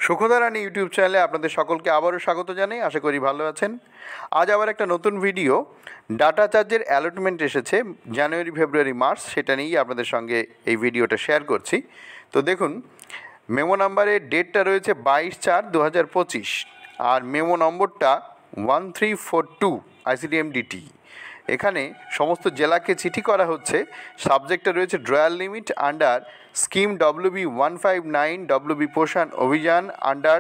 সুখদা রানী YouTube চ্যানেলে আপনাদের সকলকে আবারও স্বাগত জানাই। আশা করি ভালো আছেন। আজ আবার একটা নতুন ভিডিও, ডাটা চার্জের অ্যালটমেন্ট এসেছে জানুয়ারি, ফেব্রুয়ারি, মার্চ, সেটা নিয়েই আপনাদের সঙ্গে এই ভিডিওটা শেয়ার করছি। তো দেখুন, মেমো নাম্বারের ডেটটা রয়েছে 22/4/2025 আর মেমো নম্বরটা 1342 ICD-MDT। এখানে সমস্ত জেলাকে চিঠি করা হচ্ছে। সাবজেক্টে রয়েছে drawal limit under scheme WB 159 WB পোষণ অভিযান under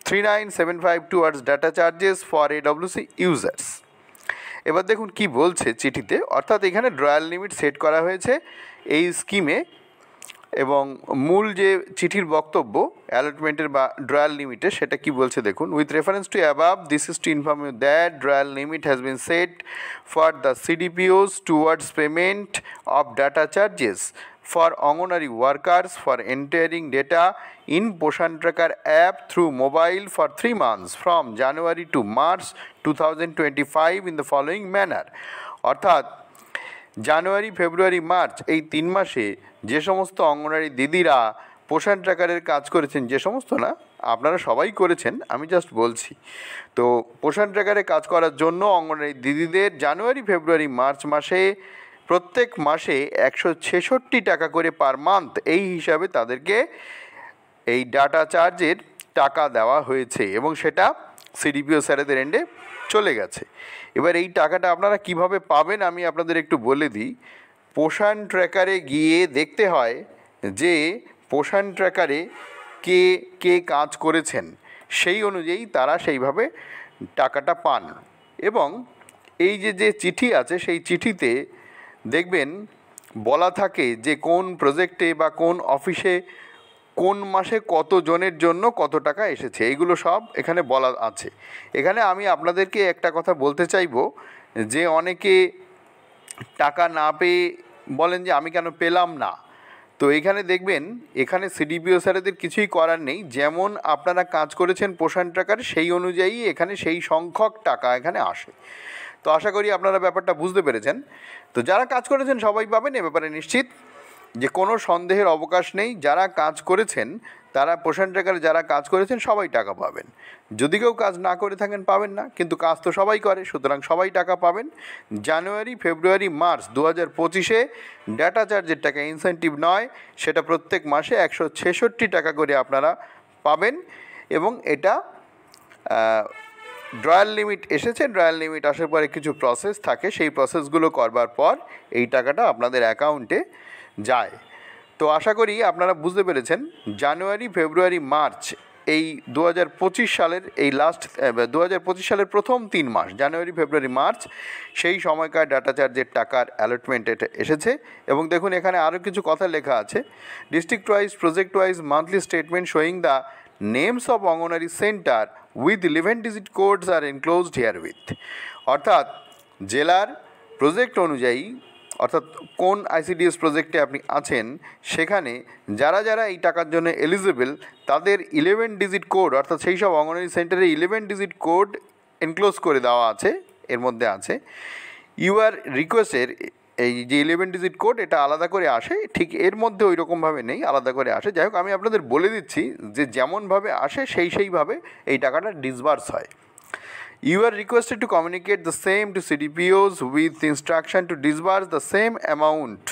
3975 towards data charges for AWC users. এবার দেখুন কি বলছে চিঠিতে, অর্থাৎ এখানে ড্রয়াল লিমিট সেট করা হয়েছে এই স্কিমে, এবং মূল যে চিঠির বক্তব্য অ্যালটমেন্টের বা ড্রয়াল লিমিটে সেটা কি বলছে দেখুন। With reference to above, this is to inform you that drawal limit has been set for the CDPOs towards payment of data charges for Anganwadi workers for entering data in Poshan Tracker app through mobile for 3 months from January to March 2025 in the following manner। অর্থাৎ জানুয়ারি, ফেব্রুয়ারি, March এই 3 মাসে যে সমস্ত অঙ্গনওয়াড়ি দিদিরা পোষণ ট্র্যাকারের কাজ করেছেন, যে সমস্ত না, আপনারা সবাই করেছেন, আমি জাস্ট বলছি। তো পোষণ ট্র্যাকারে কাজ করার জন্য অঙ্গনওয়াড়ি দিদিদের জানুয়ারি, ফেব্রুয়ারি, মার্চ মাসে প্রত্যেক মাসে 166 টাকা করে পার মান্থ এই হিসাবে তাদেরকে এই ডাটা চার্জের টাকা দেওয়া হয়েছে, এবং সেটা CDPO স্যারেদের এন্ডে চলে গেছে। এবার এই টাকাটা আপনারা কিভাবে পাবেন আমি আপনাদের একটু বলে দিই। পোষণ ট্র্যাকারে গিয়ে দেখতে হয় যে পোষণ ট্র্যাকারে কে কে কাজ করেছেন, সেই অনুযায়ী তারা সেইভাবে টাকাটা পান। এবং এই যে চিঠি আছে সেই চিঠিতে দেখবেন বলা থাকে যে কোন প্রজেক্টে বা কোন অফিসে কোন মাসে কত জনের জন্য কত টাকা এসেছে, এইগুলো সব এখানে বলা আছে। এখানে আমি আপনাদেরকে একটা কথা বলতে চাইব যে অনেকে টাকা না পেয়ে বলেন যে আমি কেন পেলাম না। তো এখানে দেখবেন, এখানে CDPO স্যারেদের কিছুই করার নেই। যেমন আপনারা কাজ করেছেন পোষণ ট্র্যাকারে সেই অনুযায়ী এখানে সেই সংখ্যক টাকা এখানে আসে। তো আশা করি আপনারা ব্যাপারটা বুঝতে পেরেছেন। তো যারা কাজ করেছেন সবাই পাবেন, এ ব্যাপারে নিশ্চিত, যে কোনো সন্দেহের অবকাশ নেই। যারা কাজ করেছেন, তারা পোষণ ট্র্যাকারে যারা কাজ করেছেন সবাই টাকা পাবেন। যদি কেউ কাজ না করে থাকেন পাবেন না, কিন্তু কাজ তো সবাই করে, সুতরাং সবাই টাকা পাবেন। জানুয়ারি, ফেব্রুয়ারি, মার্চ 2025-এ ডাটা চার্জের টাকা ইনসেন্টিভ নয়, সেটা প্রত্যেক মাসে 166 টাকা করে আপনারা পাবেন। এবং এটা ড্রয়াল লিমিট এসেছে। ড্রয়াল লিমিট আসার পরে কিছু প্রসেস থাকে, সেই প্রসেসগুলো করবার পর এই টাকাটা আপনাদের অ্যাকাউন্টে যায়। তো আশা করি আপনারা বুঝতে পেরেছেন। জানুয়ারি, ফেব্রুয়ারি, মার্চ এই 2025 সালের এই লাস্ট 2025 সালের প্রথম 3 মাস, জানুয়ারি, ফেব্রুয়ারি, মার্চ, সেই সময়কার ডাটা চার্জের টাকার অ্যালটমেন্ট এটা এসেছে। এবং দেখুন এখানে আরও কিছু কথা লেখা আছে। District wise, project wise monthly statement showing the names of anganwadi centre with 11 digit codes are enclosed herewith. অর্থাৎ জেলার প্রজেক্ট অনুযায়ী, অর্থাৎ কোন ICDS প্রজেক্টে আপনি আছেন সেখানে যারা যারা এই টাকার জন্য এলিজিবল তাদের 11 ডিজিট কোড, অর্থাৎ সেই সব অঙ্গনওয়াড়ি সেন্টারে 11 ডিজিট কোড এনক্লোজ করে দেওয়া আছে। এর মধ্যে আছে ইউআর রিকোয়েস্টের এই যে 11 ডিজিট কোড, এটা আলাদা করে আসে, ঠিক এর মধ্যে ওই রকমভাবে নেই, আলাদা করে আসে। যাই হোক, আমি আপনাদের বলে দিচ্ছি যে যেমনভাবে আসে সেইভাবে এই টাকাটা ডিসবার্স হয়। You are requested to communicate the same to CDPOs with instruction to disburse the same amount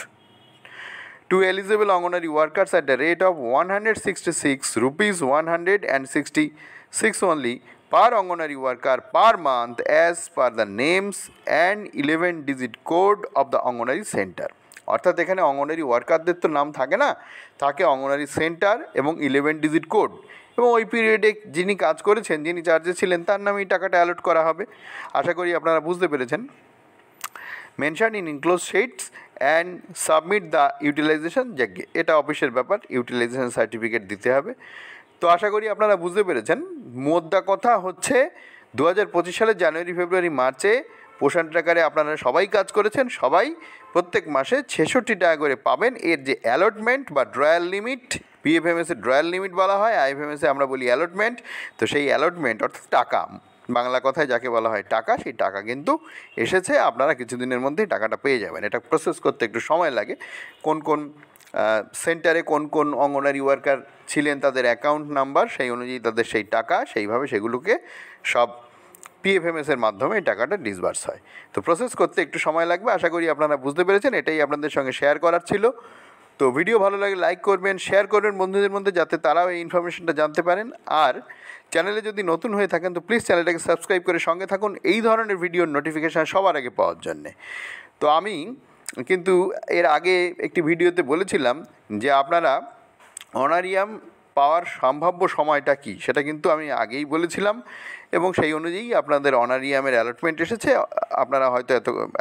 to eligible Anganwadi workers at the rate of 166 rupees 166 only per Anganwadi worker per month as per the names and 11 digit code of the Anganwadi center। অর্থাৎ এখানে অঙ্গনওয়াড়ি ওয়ার্কারদের তো নাম থাকে না, থাকে anganwadi centre এবং 11 digit code, এবং ওই পিরিয়ডে যিনি কাজ করেছেন, যিনি চার্জে ছিলেন, তার নামে এই টাকাটা অ্যালট করা হবে। আশা করি আপনারা বুঝতে পেরেছেন। Mention in enclose sheets and submit the utilisation, যাকে এটা অফিসের ব্যাপার, ইউটিলাইজেশন সার্টিফিকেট দিতে হবে। তো আশা করি আপনারা বুঝতে পেরেছেন। মোদ্দা কথা হচ্ছে 2025 সালের জানুয়ারি, ফেব্রুয়ারি, মার্চে পোষণ ট্র্যাকারে আপনারা সবাই কাজ করেছেন, সবাই প্রত্যেক মাসে 66 টাকা করে পাবেন। এর যে অ্যালটমেন্ট বা ড্রয়াল লিমিট, PFMS-এ ড্রয়াল লিমিট বলা হয়, IFMS-এ আমরা বলি অ্যালটমেন্ট। তো সেই অ্যালটমেন্ট অর্থাৎ টাকা, বাংলা কথায় যাকে বলা হয় টাকা, সেই টাকা কিন্তু এসেছে। আপনারা কিছুদিনের মধ্যেই টাকাটা পেয়ে যাবেন। এটা প্রসেস করতে একটু সময় লাগে। কোন কোন সেন্টারে কোন কোন অঙ্গনারী ওয়ার্কার ছিলেন, তাদের অ্যাকাউন্ট নাম্বার, সেই অনুযায়ী তাদের সেই টাকা সেইভাবে সেগুলোকে সব পিএফএমএসের মাধ্যমে এই টাকাটা ডিসবার্স হয়। তো প্রসেস করতে একটু সময় লাগবে, আশা করি আপনারা বুঝতে পেরেছেন। এটাই আপনাদের সঙ্গে শেয়ার করার ছিল। তো ভিডিও ভালো লাগে লাইক করবেন, শেয়ার করবেন বন্ধুদের মধ্যে, যাতে তারাও এই ইনফরমেশনটা জানতে পারেন। আর চ্যানেলে যদি নতুন হয়ে থাকেন তো প্লিজ চ্যানেলটাকে সাবস্ক্রাইব করে সঙ্গে থাকুন এই ধরনের ভিডিওর নোটিফিকেশান সবার আগে পাওয়ার জন্যে। তো আমি কিন্তু এর আগে একটি ভিডিওতে বলেছিলাম যে আপনারা অনারিয়াম পাওয়ার সম্ভাব্য সময়টা কী, সেটা কিন্তু আমি আগেই বলেছিলাম, এবং সেই অনুযায়ী আপনাদের অনারিয়ামের অ্যালটমেন্ট এসেছে। আপনারা হয়তো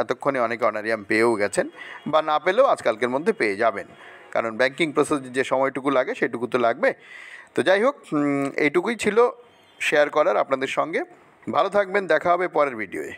এতক্ষণে অনেকে অনারিয়াম পেয়েও গেছেন, বা না পেলেও আজকালকের মধ্যে পেয়ে যাবেন, কারণ ব্যাংকিং প্রসেস যে সময়টুকু লাগে সেটুকু তো লাগবে। তো যাই হোক, এইটুকুই ছিল শেয়ার করার আপনাদের সঙ্গে। ভালো থাকবেন, দেখা হবে পরের ভিডিওয়ে।